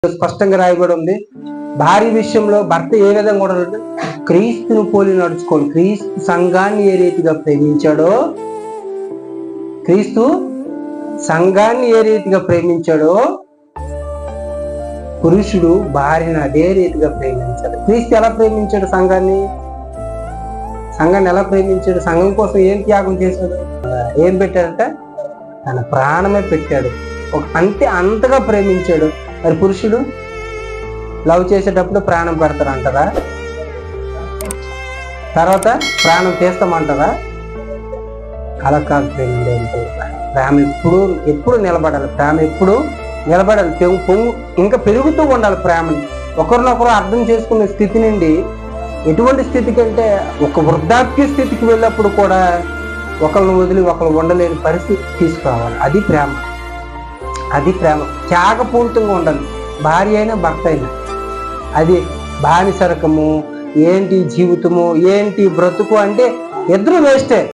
స్పష్టంగా రాయబడి ఉంది. భార్య విషయంలో భర్త ఏ విధంగా ఉండాలంటే క్రీస్తును పోలి నడుచుకోండి. క్రీస్తు సంఘాన్ని ఏ రీతిగా ప్రేమించాడో, క్రీస్తు సంఘాన్ని ఏ రీతిగా ప్రేమించాడో పురుషుడు భార్యను అదే రీతిగా ప్రేమించాడు. క్రీస్తు ఎలా ప్రేమించాడు సంఘాన్ని? ఎలా ప్రేమించాడు? సంఘం కోసం ఏం త్యాగం చేశాడు? ఏం పెట్టాడంటే తన ప్రాణమే పెట్టాడు. అంతగా ప్రేమించాడు. మరి పురుషుడు లవ్ చేసేటప్పుడు ప్రాణం పెడతారంటారా? తర్వాత ప్రాణం తీస్తామంటారా? అలా కాదు. ప్రేమ ఎప్పుడు నిలబడాలి. ప్రేమ ఎప్పుడు నిలబడాలి. ఇంకా పెరుగుతూ ఉండాలి. ప్రేమని ఒకరినొకరు అర్థం చేసుకునే స్థితి నుండి ఎటువంటి స్థితికి అంటే ఒక వృద్ధాప్య స్థితికి వెళ్ళినప్పుడు కూడా ఒకరిని వదిలి ఒకరు ఉండలేని పరిస్థితి తీసుకురావాలి. అది ప్రేమ. త్యాగపూరితంగా ఉండాలి. భార్య అయినా భర్త అయినా. అది బానిసరకము ఏంటి జీవితము ఏంటి బ్రతుకు అంటే ఇద్దరు వేస్టే.